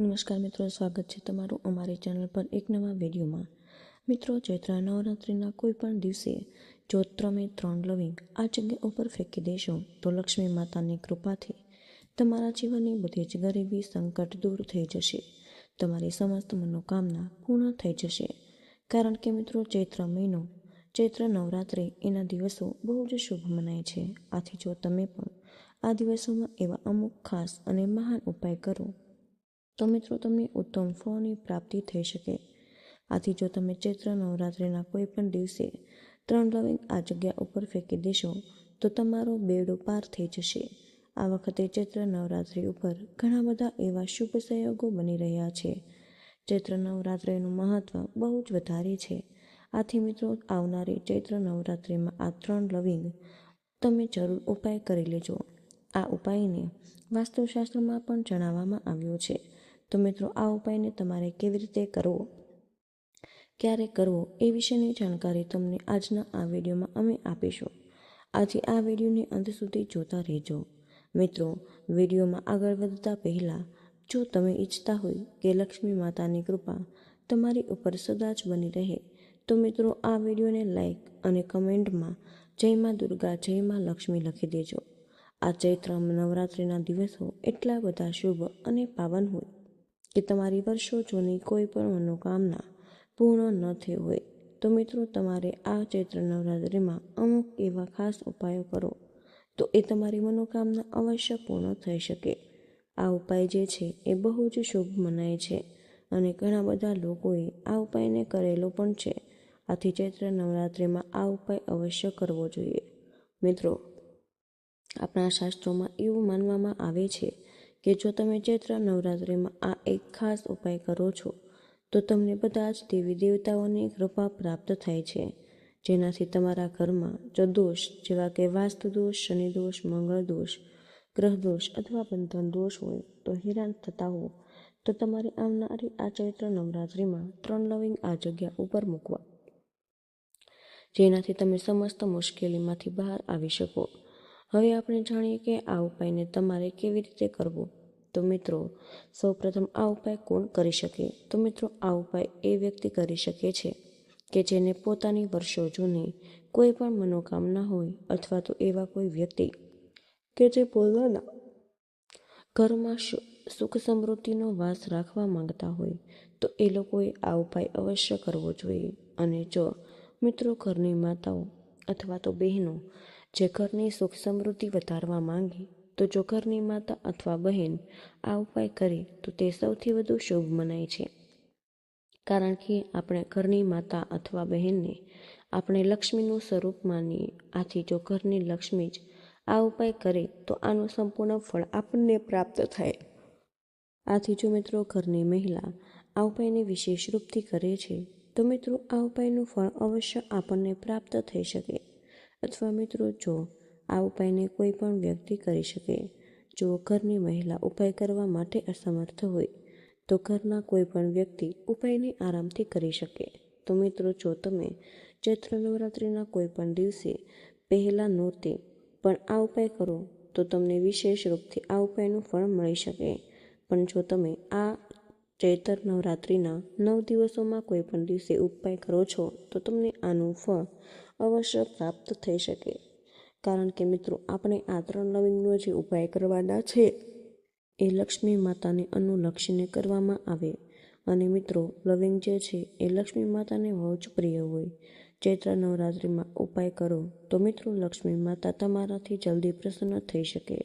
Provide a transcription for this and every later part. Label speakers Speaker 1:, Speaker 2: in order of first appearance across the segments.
Speaker 1: નમસ્કાર મિત્રો, સ્વાગત છે તમારું અમારી ચેનલ પર એક નવા વિડીયોમાં। મિત્રો, ચૈત્ર નવરાત્રિના કોઈ પણ દિવસે જો તમે 3 લવિંગ આ જગ્યા ઉપર ફેંકી દેશો તો લક્ષ્મી માતાની કૃપાથી તમારા જીવનની બધી જ ગરીબી સંકટ દૂર થઈ જશે, તમારી સમસ્ત મનોકામના પૂર્ણ થઈ જશે। કારણ કે મિત્રો, ચૈત્ર મહિનો, ચૈત્ર નવરાત્રિ એના દિવસો બહુ જ શુભ મનાય છે। આથી જો તમે પણ આ દિવસોમાં એવા અમુક ખાસ અને મહાન ઉપાય કરો તો મિત્રો તમને ઉત્તમ ફળની પ્રાપ્તિ થઈ શકે। આથી જો તમે ચૈત્ર નવરાત્રિના કોઈ પણ દિવસે 3 લવિંગ આ જગ્યા ઉપર ફેંકી દેશો તો તમારો બેડો પાર થઈ જશે। આ વખતે ચૈત્ર નવરાત્રિ ઉપર ઘણા બધા એવા શુભ સંયોગો બની રહ્યા છે। ચૈત્ર નવરાત્રિનું મહત્વ બહુ જ વધારે છે। આથી મિત્રો, આવનારી ચૈત્ર નવરાત્રિમાં આ 3 લવિંગ તમે જરૂર ઉપાય કરી લેજો। આ ઉપાયને વાસ્તુશાસ્ત્રમાં પણ જણાવવામાં આવ્યો છે। તો મિત્રો, આ ઉપાયને તમારે કેવી રીતે કરવો, ક્યારે કરવો એ વિશેની જાણકારી તમને આજના આ વિડીયોમાં અમે આપીશું। આથી આ વિડીયોને અંત સુધી જોતા રહેજો। મિત્રો, વિડીયોમાં આગળ વધતા પહેલાં જો તમે ઈચ્છતા હોય કે લક્ષ્મી માતાની કૃપા તમારી ઉપર સદા જ બની રહે તો મિત્રો, આ વિડીયોને લાઈક અને કમેન્ટમાં જય માં દુર્ગા, જય માં લક્ષ્મી લખી દેજો। આ ચૈત્ર નવરાત્રિના દિવસો એટલા બધા શુભ અને પાવન હોય કે તમારી વર્ષો જૂની કોઈ પણ મનોકામના પૂર્ણ ન થઈ હોય તો મિત્રો, તમારે આ ચૈત્ર નવરાત્રિમાં અમુક એવા ખાસ ઉપાયો કરો તો એ તમારી મનોકામના અવશ્ય પૂર્ણ થઈ શકે। આ ઉપાય જે છે એ બહુ જ શુભ મનાય છે અને ઘણા બધા લોકોએ આ ઉપાયને કરેલો પણ છે। આથી ચૈત્ર નવરાત્રિમાં આ ઉપાય અવશ્ય કરવો જોઈએ। મિત્રો, આપણા શાસ્ત્રોમાં એવું માનવામાં આવે છે કે જો તમે ચૈત્ર નવરાત્રિમાં આ એક ખાસ ઉપાય કરો છો તો તમને બધા જ દેવી દેવતાઓની કૃપા પ્રાપ્ત થાય છે, જેનાથી તમારા ઘરમાં જો દોષ જેવા કે વાસ્તુ દોષ, શનિ દોષ, મંગળ દોષ, ગ્રહ દોષ અથવા બંધન દોષ હોય તો હેરાન થતા હો તો તમારે આવનારી આ ચૈત્ર નવરાત્રિમાં 3 લવિંગ આ જગ્યા ઉપર મૂકવા, જેનાથી તમે સમસ્ત મુશ્કેલીમાંથી બહાર આવી શકો। હવે આપણે જાણીએ કે આ ઉપાયને તમારે કેવી રીતે કરવો। તો મિત્રો, સૌપ્રથમ આ ઉપાય કોણ કરી શકે? તો મિત્રો, આ ઉપાય એ વ્યક્તિ કરી શકે છે કે જેને પોતાની વર્ષો જૂની કોઈ પણ મનોકામના હોય અથવા તો એવા કોઈ વ્યક્તિ કે જે પોતાના ઘરમાં સુખ સમૃદ્ધિનો વાસ રાખવા માંગતા હોય તો એ લોકોએ આ ઉપાય અવશ્ય કરવો જોઈએ। અને જો મિત્રો, ઘરની માતાઓ અથવા તો બહેનો જે ઘરની સુખ સમૃદ્ધિ વધારવા માંગે તો જો ઘરની માતા અથવા બહેન આ ઉપાય કરે તો તે સૌથી વધુ શુભ મનાય છે। કારણ કે આપણે ઘરની માતા અથવા બહેનને આપણે લક્ષ્મીનું સ્વરૂપ માનીએ। આથી જો ઘરની લક્ષ્મી જ આ ઉપાય કરે તો આનું સંપૂર્ણ ફળ આપણને પ્રાપ્ત થાય। આથી જો મિત્રો, ઘરની મહિલા આ ઉપાયને વિશેષ રૂપથી કરે છે તો મિત્રો, આ ઉપાયનું ફળ અવશ્ય આપણને પ્રાપ્ત થઈ શકે। અથવા મિત્રો, જો આ ઉપાયને કોઈ પણ વ્યક્તિ કરી શકે। જો ઘરની મહિલા ઉપાય કરવા માટે અસમર્થ હોય તો ઘરના કોઈ પણ વ્યક્તિ ઉપાયને આરામથી કરી શકે। તો મિત્રો, જો તમે ચૈત્ર નવરાત્રિના કોઈ પણ દિવસે પહેલા નોરતે પણ આ ઉપાય કરો તો તમને વિશેષ રૂપથી આ ઉપાયનું ફળ મળી શકે। પણ જો તમે આ ચૈત્ર નવરાત્રિના 9 દિવસોમાં કોઈ પણ દિવસે ઉપાય કરો છો તો તમને આનું ફળ અવશ્ય પ્રાપ્ત થઈ શકે। કારણ કે મિત્રો, આપણે આ 3 લવિંગનો જે ઉપાય કરવાના છે એ લક્ષ્મી માતાને અનુલક્ષીને કરવામાં આવે। અને મિત્રો, લવિંગ જે છે એ લક્ષ્મી માતાને બહુ જ પ્રિય હોય। ચૈત્ર નવરાત્રિમાં ઉપાય કરો તો મિત્રો, લક્ષ્મી માતા તમારાથી જલ્દી પ્રસન્ન થઈ શકે।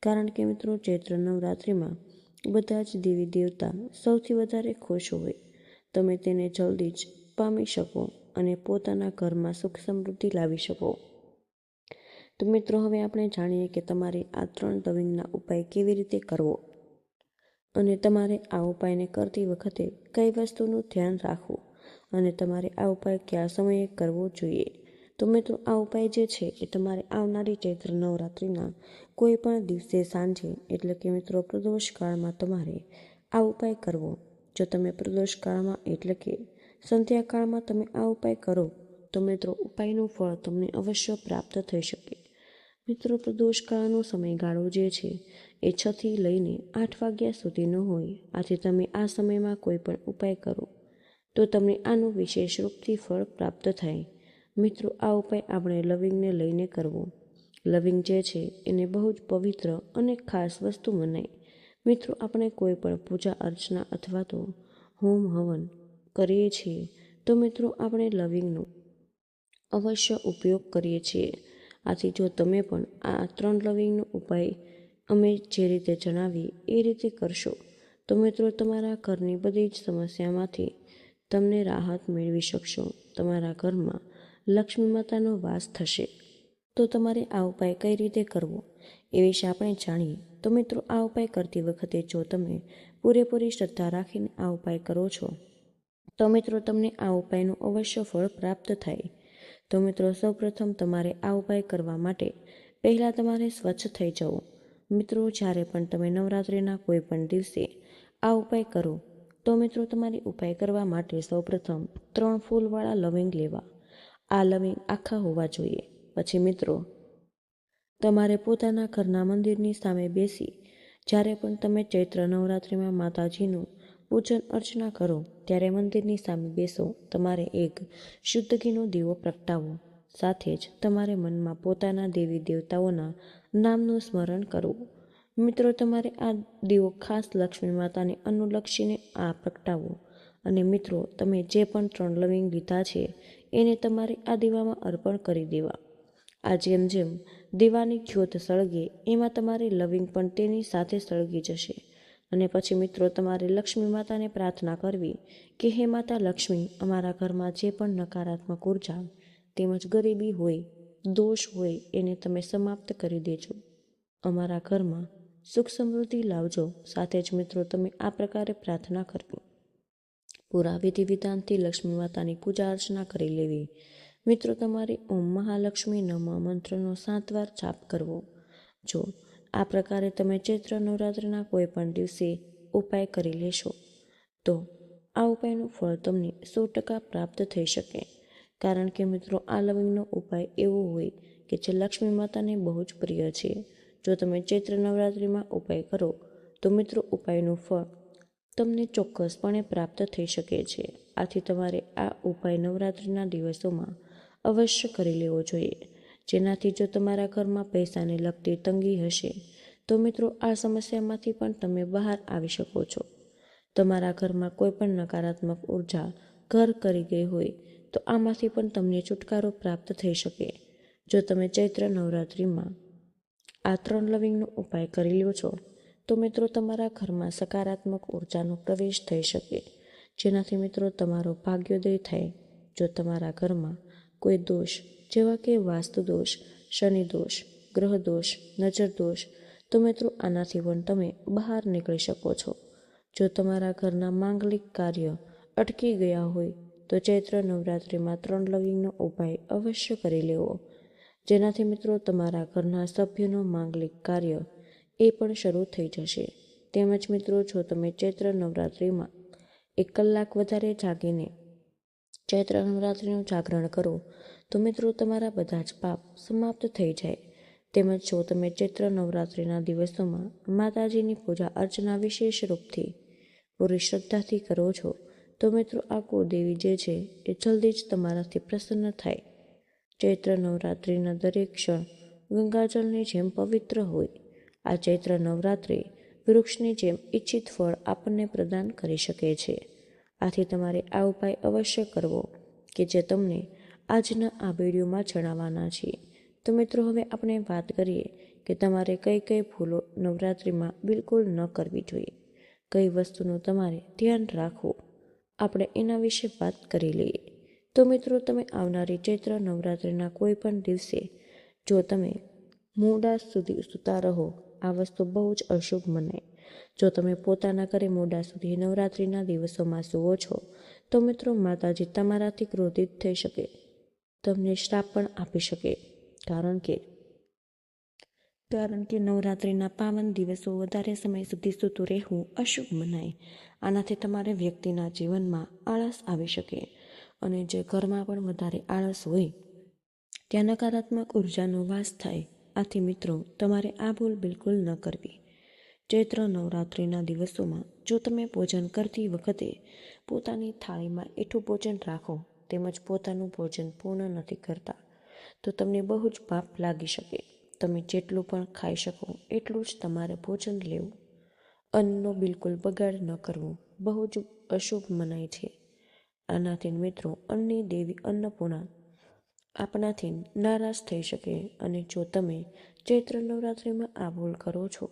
Speaker 1: કારણ કે મિત્રો, ચૈત્ર નવરાત્રિમાં બધા જ દેવી દેવતા સૌથી વધારે ખુશ હોય, તમે તેને જલ્દી જ પામી શકો અને પોતાના ઘરમાં સુખ સમૃદ્ધિ લાવી શકો। તો મિત્રો, હવે આપણે જાણીએ કે તમારે આ 3 લવિંગના ઉપાય કેવી રીતે કરવો અને તમારે આ ઉપાયને કરતી વખતે કઈ વસ્તુનું ધ્યાન રાખવું અને તમારે આ ઉપાય કયા સમયે કરવો જોઈએ। તો મિત્રો, આ ઉપાય જે છે એ તમારે આવનારી ચૈત્ર નવરાત્રિના કોઈ પણ દિવસે સાંજે એટલે કે મિત્રો પ્રદોષ કાળમાં તમારે આ ઉપાય કરવો। જો તમે પ્રદોષ કાળમાં એટલે કે સંધ્યાકાળમાં તમે આ ઉપાય કરો તો મિત્રો, ઉપાયનું ફળ તમને અવશ્ય પ્રાપ્ત થઈ શકે। મિત્રો, પ્રદોષકાળનો સમયગાળો જે છે એ 6 થી લઈને 8 વાગ્યા સુધીનો હોય. આથી તમે આ સમયમાં કોઈ પણ ઉપાય કરો તો તમને આનું વિશેષ રૂપથી ફળ પ્રાપ્ત થાય. મિત્રો, આ ઉપાય આપણે લવિંગને લઈને કરવો. લવિંગ જે છે એને બહુ જ પવિત્ર અને ખાસ વસ્તુ મનાય. મિત્રો, આપણે કોઈ પણ પૂજા અર્ચના અથવા તો હોમ હવન કરીએ છીએ તો મિત્રો આપણે લવિંગનો અવશ્ય ઉપયોગ કરીએ છીએ. આથી જો તમે પણ આ 3 લવિંગનો ઉપાય અમે જે રીતે જણાવી એ રીતે કરશો તો મિત્રો તમારા ઘરની બધી જ સમસ્યામાંથી તમને રાહત મેળવી શકશો. તમારા ઘરમાં લક્ષ્મી માતાનો વાસ થશે. તો તમારે આ ઉપાય કઈ રીતે કરવો એ વિશે આપણે જાણીએ. તો મિત્રો, આ ઉપાય કરતી વખતે જો તમે પૂરેપૂરી શ્રદ્ધા રાખીને આ ઉપાય કરો છો તો મિત્રો તમને આ ઉપાયનું અવશ્ય ફળ પ્રાપ્ત થાય. તો મિત્રો, સૌપ્રથમ તમારે આ ઉપાય કરવા માટે પહેલાં તમારે સ્વચ્છ થઈ જવું. મિત્રો, જ્યારે પણ તમે નવરાત્રિના કોઈ પણ દિવસે આ ઉપાય કરો તો મિત્રો તમારે ઉપાય કરવા માટે સૌપ્રથમ 3 ફૂલવાળા લવિંગ લેવા. આ લવિંગ આખા હોવા જોઈએ. પછી મિત્રો તમારે પોતાના ઘરના મંદિરની સામે બેસી જ્યારે પણ તમે ચૈત્ર નવરાત્રિમાં માતાજીનું પૂજન અર્ચના કરો ત્યારે મંદિરની સામે બેસો. તમારે એક શુદ્ધ ઘીનો દીવો પ્રગટાવો. સાથે જ તમારે મનમાં પોતાના દેવી દેવતાઓના નામનું સ્મરણ કરવું. મિત્રો, તમારે આ દીવો ખાસ લક્ષ્મી માતાને અનુલક્ષીને આ પ્રગટાવો. અને મિત્રો, તમે જે પણ 3 લવિંગ લીધા છે એને તમારે આ દીવામાં અર્પણ કરી દેવા. આ જેમ જેમ દીવાની જ્યોત સળગે એમાં તમારે લવિંગ પણ તેની સાથે સળગી જશે. અને પછી મિત્રો તમારે લક્ષ્મી માતાને પ્રાર્થના કરવી કે હે માતા લક્ષ્મી, અમારા ઘરમાં જે પણ નકારાત્મક ઉર્જા તેમજ ગરીબી હોય, દોષ હોય એને તમે સમાપ્ત કરી દેજો. અમારા ઘરમાં સુખ સમૃદ્ધિ લાવજો. સાથે જ મિત્રો તમે આ પ્રકારે પ્રાર્થના કરવી. પૂરા વિધિ વિધાનથી લક્ષ્મી માતાની પૂજા અર્ચના કરી લેવી. મિત્રો, તમારે ઓમ મહાલક્ષ્મી નમઃ મંત્રનો 7 વાર જાપ કરવો. જો આ પ્રકારે તમે ચૈત્ર નવરાત્રિના કોઈ પણ દિવસે ઉપાય કરી લેશો તો આ ઉપાયનું ફળ તમને 100% પ્રાપ્ત થઈ શકે. કારણ કે મિત્રો આ લવિંગનો ઉપાય એવો હોય કે જે લક્ષ્મી માતાને બહુ જ પ્રિય છે. જો તમે ચૈત્ર નવરાત્રિમાં ઉપાય કરો તો મિત્રો ઉપાયનું ફળ તમને ચોક્કસપણે પ્રાપ્ત થઈ શકે છે. આથી તમારે આ ઉપાય નવરાત્રિના દિવસોમાં અવશ્ય કરી લેવો જોઈએ. જેનાથી જો તમારા ઘરમાં પૈસાને લગતી તંગી હશે તો મિત્રો આ સમસ્યામાંથી પણ તમે બહાર આવી શકો છો. તમારા ઘરમાં કોઈ પણ નકારાત્મક ઉર્જા ઘર કરી ગઈ હોય તો આમાંથી પણ તમને છુટકારો પ્રાપ્ત થઈ શકે. જો તમે ચૈત્ર નવરાત્રિમાં આ 3 લવિંગનો ઉપાય કરી લ્યો છો તો મિત્રો તમારા ઘરમાં સકારાત્મક ઉર્જાનો પ્રવેશ થઈ શકે. જેનાથી મિત્રો તમારો ભાગ્યોદય થાય. જો તમારા ઘરમાં કોઈ દોષ જેવા કે વાસ્તુ દોષ, શનિ દોષ, ગ્રહ દોષ, નજર દોષ તો મિત્રો આનાથી પણ તમે બહાર નીકળી શકો છો. જો તમારા ઘરના માંગલિક કાર્ય અટકી ગયા હોય તો ચૈત્ર નવરાત્રિમાં 3 લવિંગનો ઉપાય અવશ્ય કરી લેવો. જેનાથી મિત્રો તમારા ઘરના સભ્યનો માંગલિક કાર્ય એ પણ શરૂ થઈ જશે. તેમજ મિત્રો જો તમે ચૈત્ર નવરાત્રિમાં 1 કલાક વધારે જાગીને ચૈત્ર નવરાત્રિનું જાગરણ કરો તો મિત્રો તમારા બધા જ પાપ સમાપ્ત થઈ જાય. તેમજ જો તમે ચૈત્ર નવરાત્રિના દિવસોમાં માતાજીની પૂજા અર્ચના વિશેષ રૂપથી પૂરી શ્રદ્ધાથી કરો છો તો મિત્રો આ કુળદેવી જે છે એ જલ્દી જ તમારાથી પ્રસન્ન થાય. ચૈત્ર નવરાત્રિના દરેક ક્ષણ ગંગાજળની જેમ પવિત્ર હોય. આ ચૈત્ર નવરાત્રિ વૃક્ષની જેમ ઈચ્છિત ફળ આપણને પ્રદાન કરી શકે છે. આથી તમારે આ ઉપાય અવશ્ય કરવો કે જે તમને આજના આ વિડીયોમાં જણાવવાના છીએ. તો મિત્રો હવે આપણે વાત કરીએ કે તમારે કઈ કઈ ભૂલો નવરાત્રિમાં બિલકુલ ન કરવી જોઈએ, કઈ વસ્તુનું તમારે ધ્યાન રાખવું, આપણે એના વિશે વાત કરી લઈએ. તો મિત્રો તમે આવનારી ચૈત્ર નવરાત્રિના કોઈ પણ દિવસે જો તમે મોડા સુધી સૂતા રહો આ વસ્તુ બહુ જ અશુભ મનાય. જો તમે પોતાના ઘરે મોડા સુધી નવરાત્રિના દિવસોમાં સૂવો છો તો મિત્રો માતાજી તમારાથી ક્રોધિત થઈ શકે, તમને શ્રાપ પણ આપી શકે. કારણ કે નવરાત્રિના પાવન દિવસો વધારે સમય સુધી સૂતું રહેવું અશુભ મનાય. આનાથી તમારે વ્યક્તિના જીવનમાં આળસ આવી શકે અને જે ઘરમાં પણ વધારે આળસ હોય ત્યાં નકારાત્મક ઉર્જાનો વાસ થાય આથી મિત્રો તમારે આ ભૂલ બિલકુલ ન કરવી. ચૈત્ર નવરાત્રિના દિવસોમાં જો તમે ભોજન કરતી વખતે પોતાની થાળીમાં એટલું ભોજન રાખો તેમજ પોતાનું ભોજન પૂર્ણ નથી કરતા તો તમને બહુ જ પાપ લાગી શકે. તમે જેટલું પણ ખાઈ શકો એટલું જ તમારે ભોજન લેવું. અન્નનો બિલકુલ બગાડ ન કરવો બહુ જ અશુભ મનાય છે. આનાથી મિત્રો અન્નની દેવી અન્નપૂર્ણા આપણાથી નારાજ થઈ શકે અને જો તમે ચૈત્ર નવરાત્રિમાં આ ભૂલ કરો છો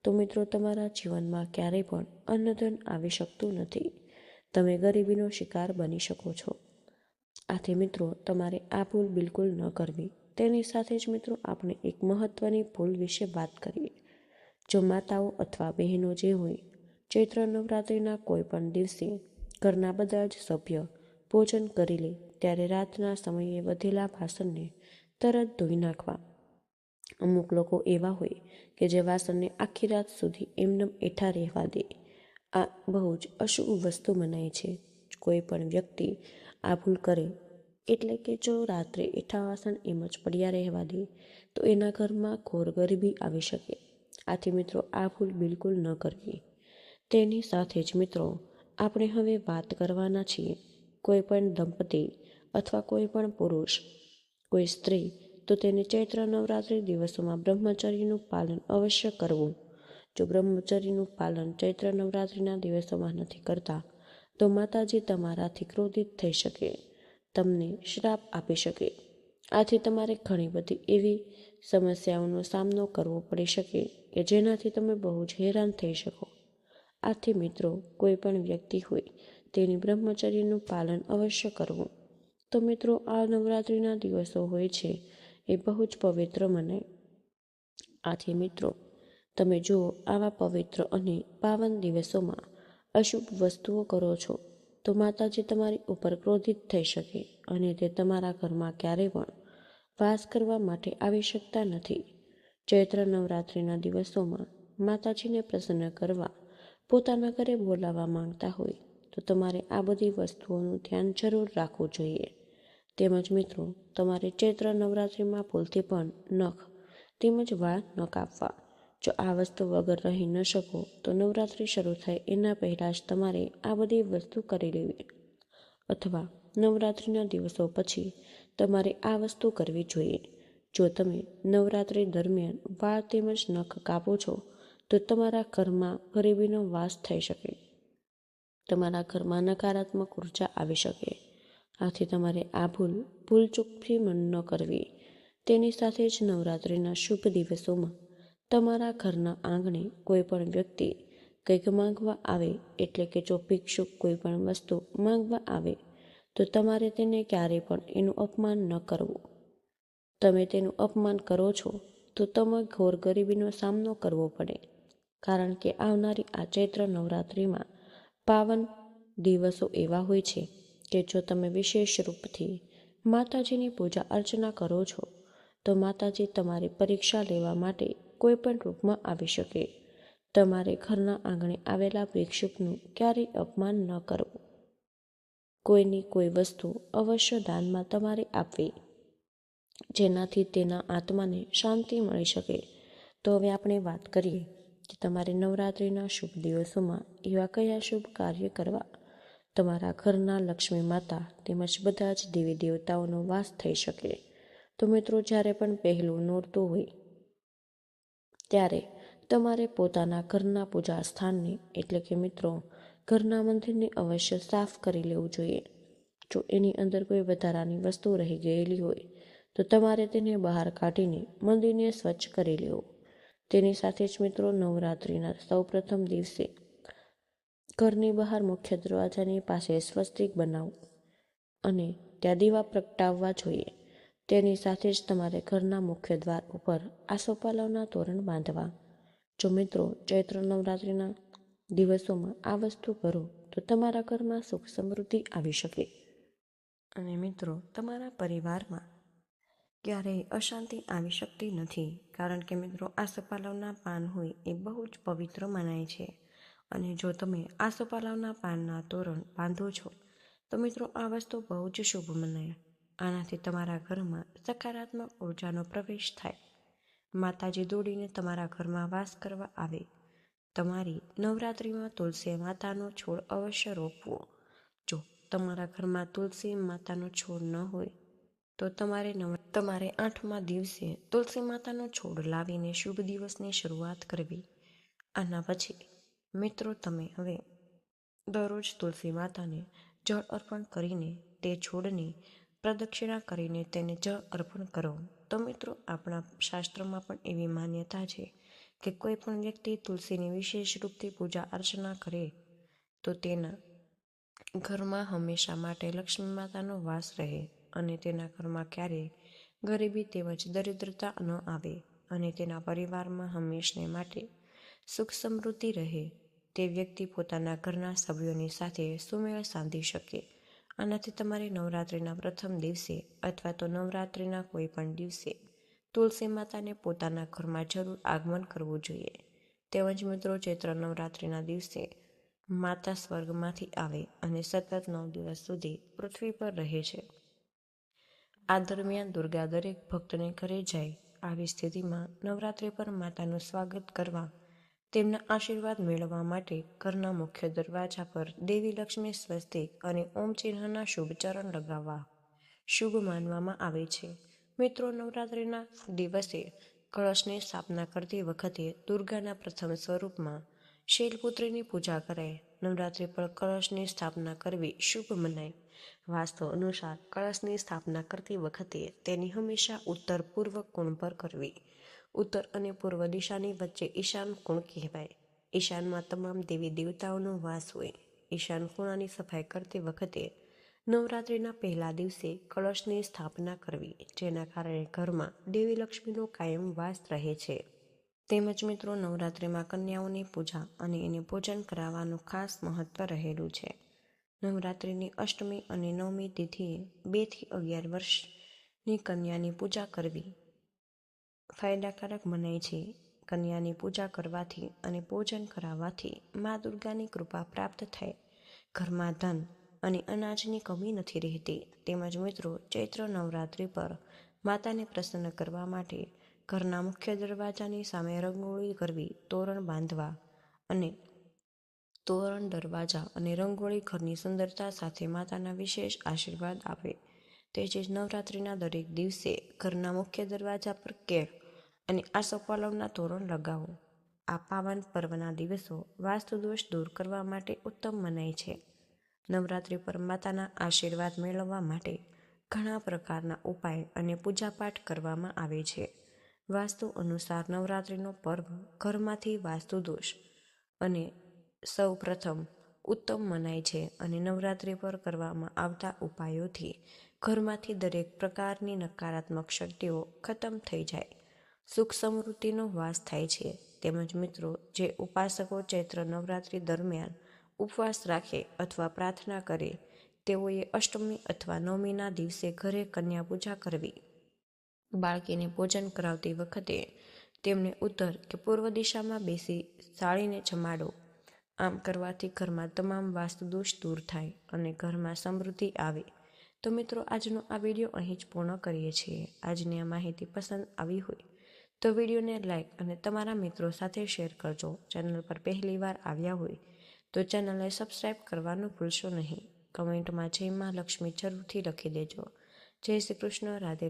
Speaker 1: તો મિત્રો તમારા જીવનમાં ક્યારેય પણ અન્નધન આવી શકતું નથી. તમે ગરીબીનો શિકાર બની શકો છો. આથી મિત્રો તમારે આ ભૂલ બિલકુલ ન કરવી. તેની સાથે જ મિત્રો આપણે એક મહત્વની ભૂલ વિશે વાત કરીએ. જો માતાઓ અથવા બહેનો જે હોય ચૈત્ર નવરાત્રિના કોઈ પણ દિવસે ઘરના બધા જ સભ્ય ભોજન કરી લે ત્યારે રાતના સમયે વધેલા વાસણને તરત ધોઈ નાખવા. અમુક લોકો એવા હોય કે જે વાસણને આખી રાત સુધી એમનેમ એઠા રહેવા દે. આ બહુ જ અશુભ વસ્તુ મનાય છે. કોઈ પણ વ્યક્તિ આ ભૂલ કરે એટલે કે જો રાત્રે એઠા વાસણ એમ જ પડ્યા રહેવા દે તો એના ઘરમાં ઘોર ગરીબી આવી શકે. આથી મિત્રો આ ભૂલ બિલકુલ ન કરવી. તેની સાથે જ મિત્રો આપણે હવે વાત કરવાના છીએ કોઈ પણ દંપતી અથવા કોઈ પણ પુરુષ કોઈ સ્ત્રી તો તેને ચૈત્ર નવરાત્રિ દિવસોમાં બ્રહ્મચર્યનું પાલન અવશ્ય કરવું. જો બ્રહ્મચર્યનું પાલન ચૈત્ર નવરાત્રિના દિવસોમાં નથી કરતા તો માતાજી તમારાથી ક્રોધિત થઈ શકે, તમને શ્રાપ આપી શકે. આથી તમારે ઘણી બધી એવી સમસ્યાઓનો સામનો કરવો પડી શકે કે જેનાથી તમે બહુ જ હેરાન થઈ શકો. આથી મિત્રો કોઈ પણ વ્યક્તિ હોય તેની બ્રહ્મચર્યનું પાલન અવશ્ય કરવું. તો મિત્રો આ નવરાત્રિના દિવસો હોય છે એ બહુ જ પવિત્ર મનાય. આથી મિત્રો તમે જો આવા પવિત્ર અને પાવન દિવસોમાં અશુભ વસ્તુઓ કરો છો તો માતાજી તમારી ઉપર ક્રોધિત થઈ શકે અને તે તમારા ઘરમાં ક્યારેય પણ વાસ કરવા માટે આવી શકતા નથી. ચૈત્ર નવરાત્રિના દિવસોમાં માતાજીને પ્રસન્ન કરવા પોતાના ઘરે બોલાવવા માંગતા હોય તો તમારે આ બધી વસ્તુઓનું ધ્યાન જરૂર રાખવું જોઈએ. તેમજ મિત્રો તમારે ચૈત્ર નવરાત્રિમાં ભૂલથી પણ નખ તેમજ વાળ ન કાપવા. જો આ વસ્તુ વગર રહી ન શકો તો નવરાત્રિ શરૂ થાય એના પહેલાં જ તમારે આ બધી વસ્તુ કરી લેવી અથવા નવરાત્રિના દિવસો પછી તમારે આ વસ્તુ કરવી જોઈએ. જો તમે નવરાત્રિ દરમિયાન વાળ તેમજ નખ કાપો છો તો તમારા ઘરમાં ગરીબીનો વાસ થઈ શકે, તમારા ઘરમાં નકારાત્મક ઉર્જા આવી શકે. આથી તમારે આ ભૂલચૂકથી મન ન કરવી. તેની સાથે જ નવરાત્રિના શુભ દિવસોમાં તમારા ઘરના આંગણે કોઈ પણ વ્યક્તિ કંઈક માંગવા આવે એટલે કે જો ભિક્ષુક કોઈ પણ વસ્તુ માંગવા આવે તો તમારે તેને ક્યારેય પણ એનું અપમાન ન કરવું. તમે તેનું અપમાન કરો છો તો તમે ઘોર ગરીબીનો સામનો કરવો પડે. કારણ કે આવનારી આ ચૈત્ર નવરાત્રિમાં પાવન દિવસો એવા હોય છે કે જો તમે વિશેષ રૂપથી માતાજીની પૂજા અર્ચના કરો છો તો માતાજી તમારી પરીક્ષા લેવા માટે કોઈ પણ રૂપમાં આવી શકે. તમારે ઘરના આંગણે આવેલા ભિક્ષુકનું ક્યારેય અપમાન ન કરવું. કોઈની કોઈ વસ્તુ અવશ્ય દાનમાં તમારે આપવી જેનાથી તેના આત્માને શાંતિ મળી શકે. તો હવે આપણે વાત કરીએ કે તમારે નવરાત્રિના શુભ દિવસોમાં એવા કયા શુભ કાર્ય કરવા તમારા ઘરના લક્ષ્મી માતા તેમજ બધા જ દેવી દેવતાઓનો વાસ થઈ શકે. તો મિત્રો જ્યારે પણ પહેલું નોરતું હોય ત્યારે તમારે પોતાના ઘરના પૂજા સ્થાનને એટલે કે મિત્રો ઘરના મંદિરને અવશ્ય સાફ કરી લેવું જોઈએ. જો એની અંદર કોઈ વધારાની વસ્તુ રહી ગયેલી હોય તો તમારે તેને બહાર કાઢીને મંદિરને સ્વચ્છ કરી લેવું. તેની સાથે જ મિત્રો નવરાત્રિના સૌપ્રથમ દિવસે ઘરની બહાર મુખ્ય દરવાજાની પાસે સ્વસ્તિક બનાવવું અને ત્યાં દીવા પ્રગટાવવા જોઈએ. તેની સાથે જ તમારે ઘરના મુખ્ય દ્વાર ઉપર આસોપાલવના તોરણ બાંધવા. જો મિત્રો ચૈત્ર નવરાત્રિના દિવસોમાં આ વસ્તુ કરો તો તમારા ઘરમાં સુખ સમૃદ્ધિ આવી શકે અને મિત્રો તમારા પરિવારમાં ક્યારેય અશાંતિ આવી શકતી નથી. કારણ કે મિત્રો આસોપાલવના પાન હોય એ બહુ જ પવિત્ર મનાય છે અને જો તમે આસોપાલવના પાનના તોરણ બાંધો છો તો મિત્રો આ વસ્તુ બહુ જ શુભ મનાય. આનાથી તમારા ઘરમાં સકારાત્મક ઉર્જાનો પ્રવેશ થાય માતાજી દોડીને તમારા ઘરમાં વાસ કરવા આવે. તમારી નવરાત્રિમાં તુલસી માતાનો છોડ અવશ્ય રોપવો. જો તમારા ઘરમાં તુલસી માતાનો છોડ ન હોય તો તમારે 8મા દિવસે તુલસી માતાનો છોડ લાવીને શુભ દિવસની શરૂઆત કરવી. આના પછી મિત્રો તમે હવે દરરોજ તુલસી માતાને જળ અર્પણ કરીને તે છોડની પ્રદક્ષિણા કરીને તેને જળ અર્પણ કરો. તો મિત્રો આપણા શાસ્ત્રોમાં પણ એવી માન્યતા છે કે કોઈ પણ વ્યક્તિ તુલસીની વિશેષ રૂપથી પૂજા અર્ચના કરે તો તેના ઘરમાં હંમેશા માટે લક્ષ્મી માતાનો વાસ રહે અને તેના ઘરમાં ક્યારેય ગરીબી તેમજ દરિદ્રતા ન આવે અને તેના પરિવારમાં હંમેશને માટે સુખ સમૃદ્ધિ રહે. તે વ્યક્તિ પોતાના ઘરના સભ્યોની સાથે સુમેળ સાધી શકે. આનાથી તમારે નવરાત્રિના પ્રથમ દિવસે અથવા તો નવરાત્રિના કોઈ પણ દિવસે તુલસી માતાને પોતાના ઘરમાં જરૂર આગમન કરવું જોઈએ. તેમજ મિત્રો ચૈત્ર નવરાત્રિના દિવસે માતા સ્વર્ગમાંથી આવે અને સતત 9 દિવસ સુધી પૃથ્વી પર રહે છે. આ દરમિયાન દુર્ગા દરેક ભક્તને ઘરે જાય. આવી સ્થિતિમાં નવરાત્રિ પર માતાનું સ્વાગત કરવા, તેમના આશીર્વાદ મેળવવા માટે ઘરના મુખ્ય દરવાજા પર દેવી લક્ષ્મી સ્વસ્તિક અને ઓમ ચિહ્નના શુભ ચરણ લગાવવા શુભ માનવામાં આવે છે. મિત્રો નવરાત્રિના દિવસે કળશની સ્થાપના કરતી વખતે દુર્ગાના પ્રથમ સ્વરૂપમાં શૈલપુત્રીની પૂજા કરાય. નવરાત્રિ પર કળશની સ્થાપના કરવી શુભ મનાય. વાસ્તુ અનુસાર કળશની સ્થાપના કરતી વખતે તેની હંમેશા ઉત્તર પૂર્વ કોણ પર કરવી. ઉત્તર અને પૂર્વ દિશાની વચ્ચે ઈશાન કોણ કહેવાય. ઈશાનમાં તમામ દેવી દેવતાઓનો વાસ હોય. ઈશાન ખૂણાની સફાઈ કરતી વખતે નવરાત્રિના પહેલા દિવસે કળશની સ્થાપના કરવી, જેના કારણે ઘરમાં દેવી લક્ષ્મીનો કાયમ વાસ રહે છે. તેમજ મિત્રો નવરાત્રિમાં કન્યાઓની પૂજા અને એને પૂજન કરાવવાનું ખાસ મહત્વ રહેલું છે. નવરાત્રિની અષ્ટમી અને નવમી તિથિએ 2 થી 11 વર્ષની કન્યાની પૂજા કરવી ફાયદાકારક મનાય છે. કન્યાની પૂજા કરવાથી અને પૂજન કરાવવાથી મા દુર્ગાની કૃપા પ્રાપ્ત થાય. ઘરમાં ધન અને અનાજની કમી નથી રહેતી. તેમજ મિત્રો ચૈત્ર નવરાત્રિ પર માતાને પ્રસન્ન કરવા માટે ઘરના મુખ્ય દરવાજાની સામે રંગોળી કરવી, તોરણ બાંધવા અને તોરણ, દરવાજા અને રંગોળી ઘરની સુંદરતા સાથે માતાના વિશેષ આશીર્વાદ આપે. તે જ નવરાત્રિના દરેક દિવસે ઘરના મુખ્ય દરવાજા પર કેળ અને આસોપાલવના તોરણ લગાવો. આ પાવન પર્વના દિવસો વાસ્તુ દોષ દૂર કરવા માટે ઉત્તમ મનાય છે. નવરાત્રિ પર માતાના આશીર્વાદ મેળવવા માટે ઘણા પ્રકારના ઉપાય અને પૂજાપાઠ કરવામાં આવે છે. વાસ્તુ અનુસાર નવરાત્રિનો પર્વ ઘરમાંથી વાસ્તુ દોષ અને સૌ પ્રથમ ઉત્તમ મનાય છે અને નવરાત્રિ પર કરવામાં આવતા ઉપાયોથી ઘરમાંથી દરેક પ્રકારની નકારાત્મક શક્તિઓ ખતમ થઈ જાય, સુખ સમૃદ્ધિનો વાસ થાય છે. તેમજ મિત્રો જે ઉપાસકો ચૈત્ર નવરાત્રિ દરમિયાન ઉપવાસ રાખે અથવા પ્રાર્થના કરે તેઓએ અષ્ટમી અથવા નવમીના દિવસે ઘરે કન્યા પૂજા કરવી. બાળકીને ભોજન કરાવતી વખતે તેમને ઉત્તર કે પૂર્વ દિશામાં બેસાડીને જમાડો. આમ કરવાથી ઘરમાં તમામ વાસ્તુ દોષ દૂર થાય અને ઘરમાં સમૃદ્ધિ આવે. તો મિત્રો આજનો આ વિડીયો અહીં જ પૂર્ણ કરીએ છીએ. આજની આ માહિતી પસંદ આવી હોય તો વિડીયોને લાઇક અને તમારા મિત્રો સાથે શેર કરજો. ચેનલ પર પહેલી વાર આવ્યા હોય તો ચેનલને સબસ્ક્રાઈબ કરવાનું ભૂલશો નહીં. કમેન્ટમાં જય મા લક્ષ્મી જરૂરથી લખી દેજો. જય શ્રી કૃષ્ણ. રાધે રાધે.